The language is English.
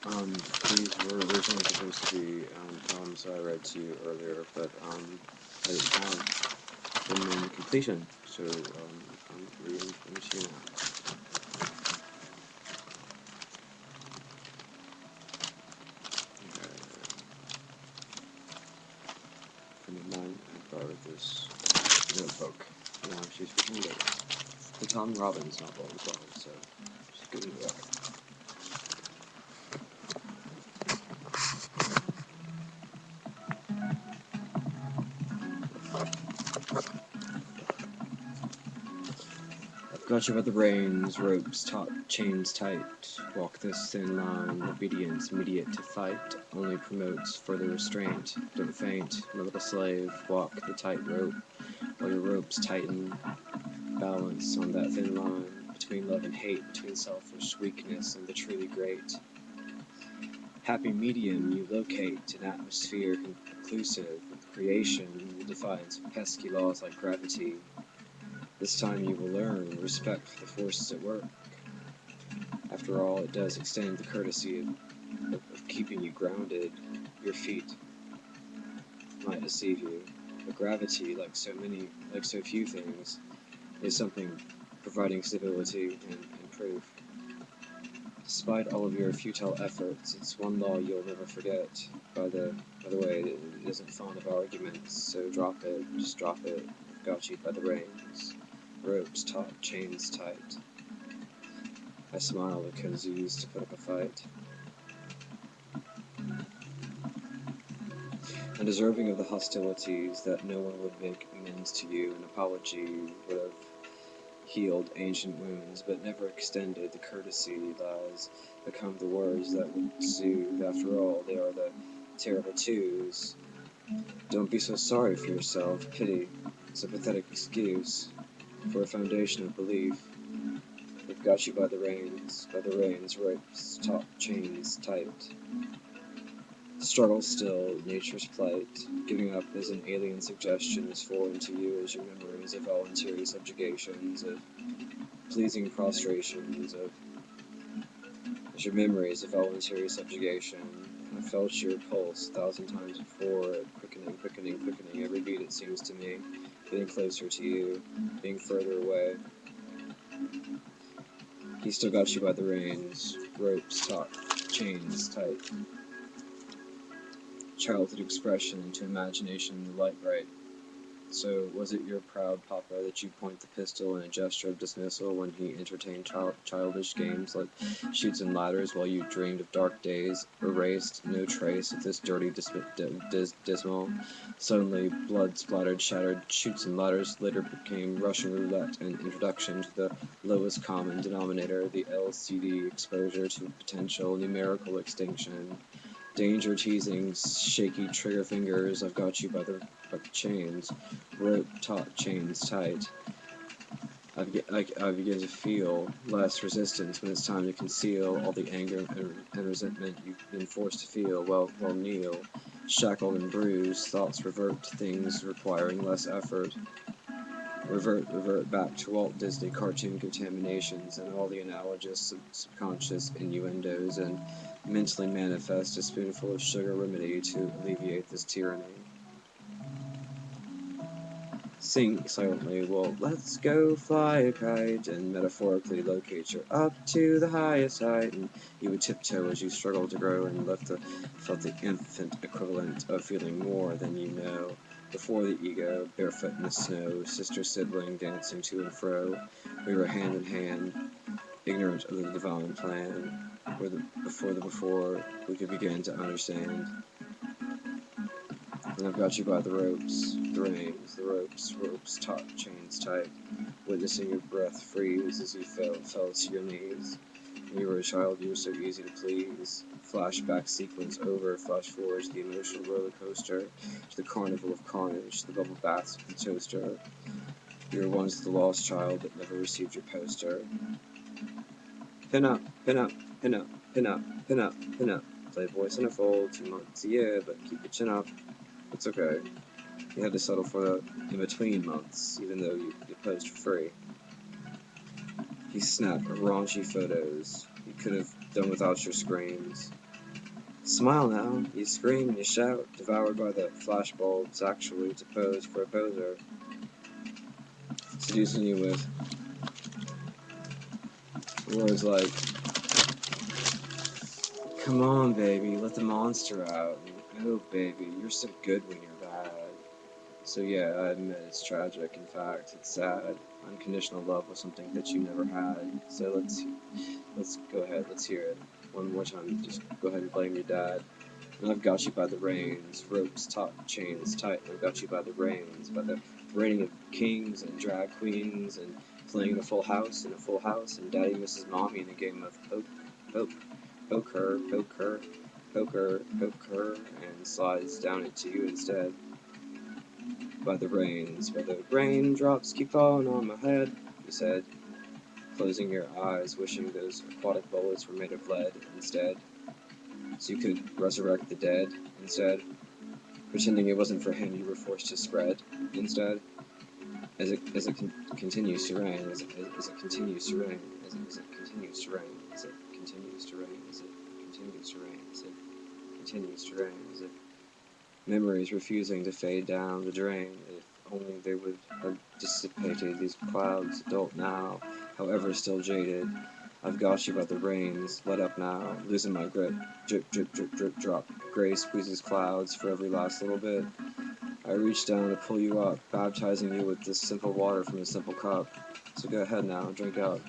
These were originally supposed to be poems I read to you earlier, but I didn't have them in completion, so I'm reading them to you now. A friend of mine had borrowed this notebook. Now she's reading it. The Tom Robbins novel as well, so she's good at that. Got you by the reins, ropes taut, chains tight. Walk this thin line, obedience immediate to fight, only promotes further restraint. Don't faint, my little slave, walk the tight rope, while your ropes tighten. Balance on that thin line, between love and hate, between selfish weakness and the truly great. Happy medium you locate, an atmosphere conclusive with creation, in defiance of pesky laws like gravity. This time you will learn respect for the forces at work. After all, it does extend the courtesy of keeping you grounded. Your feet might deceive you, but gravity, like so few things, is something providing stability and proof. Despite all of your futile efforts, it's one law you'll never forget. By the way, it isn't fond of arguments, so drop it, just drop it. I've got you by the reins. Ropes taut, chains tight. I smile because you used to put up a fight. Undeserving of the hostilities that no one would make amends to you, an apology would have healed ancient wounds, but never extended the courtesy lies become the words that would soothe. After all, they are the terrible twos. Don't be so sorry for yourself. Pity is a pathetic excuse for a foundation of belief. They've got you by the reins, ropes, taut, chains tight. Struggle still, nature's plight. Giving up is an alien suggestion as foreign to you as your memories of voluntary subjugations, of pleasing prostrations, as your memories of voluntary subjugation. I felt your pulse 1,000 times before, quickening, every beat it seems to me, getting closer to you, being further away. He still got you by the reins, ropes taut, chains tight. Childhood expression into imagination in the light bright. So, was it your proud papa that you point the pistol in a gesture of dismissal when he entertained childish games like chutes and ladders while you dreamed of dark days, erased no trace of this dirty dismal? Suddenly, blood-splattered, shattered chutes and ladders later became Russian roulette and introduction to the lowest common denominator, the LCD exposure to potential numerical extinction. Danger teasing, shaky trigger fingers, I've got you by the chains, rope taut, chains tight. I begin to feel less resistance when it's time to conceal all the anger and resentment you've been forced to feel. Well, kneel, shackled and bruised, thoughts revert to things requiring less effort. Revert back to Walt Disney cartoon contaminations and all the analogous subconscious innuendos, and mentally manifest a spoonful of sugar remedy to alleviate this tyranny. Sing silently, well, let's go fly a kite, and metaphorically locate you up to the highest height, and you would tiptoe as you struggle to grow and felt the infant equivalent of feeling more than you know. Before the ego, barefoot in the snow, sister-sibling dancing to and fro, we were hand in hand, ignorant of the divine plan, before we could begin to understand. And I've got you by the ropes, the reins, the ropes taut, chains tight, witnessing your breath freeze as you fell to your knees. When you were a child, you were so easy to please. Flashback sequence over, flash forward to the emotional roller coaster, to the carnival of carnage, the bubble baths with the toaster. You were once the lost child that never received your poster. Pin up, pin up, pin up, pin up, pin up, pin up. Playboy centerfold, 2 months a year, but keep your chin up. It's okay. You had to settle for the in-between months, even though you posed for free. He snapped raunchy photos. You could have done without your screams. Smile now, you scream and you shout, devoured by the flashbulbs, actually to pose for a poser, seducing you with words like, come on baby, let the monster out, and oh baby, you're so good when you're bad. So yeah, I admit it's tragic, in fact, it's sad. Unconditional love was something that you never had, so let's go ahead, let's hear it. One more time, just go ahead and blame your dad. And I've got you by the reins, ropes taut, chains tight. I've got you by the reins, by the reigning of kings and drag queens, and playing in a full house, and daddy misses mommy in a game of poke her, poke her, and slides down into you instead. By the reins, where the raindrops keep falling on my head, you said, closing your eyes, wishing those aquatic bullets were made of lead instead, so you could resurrect the dead instead. Pretending it wasn't for him, you were forced to spread instead. As it continues to rain, as it continues to rain, as it continues to rain, as it continues to rain, as it continues to rain, as it continues to rain, as it memories refusing to fade down the drain. If only they would have dissipated, these clouds adult now, however still jaded. I've got you by the reins, let up now, losing my grip, drip, drip, drip, drip, drop. Gray squeezes clouds for every last little bit. I reach down to pull you up, baptizing you with this simple water from a simple cup. So go ahead now, drink up,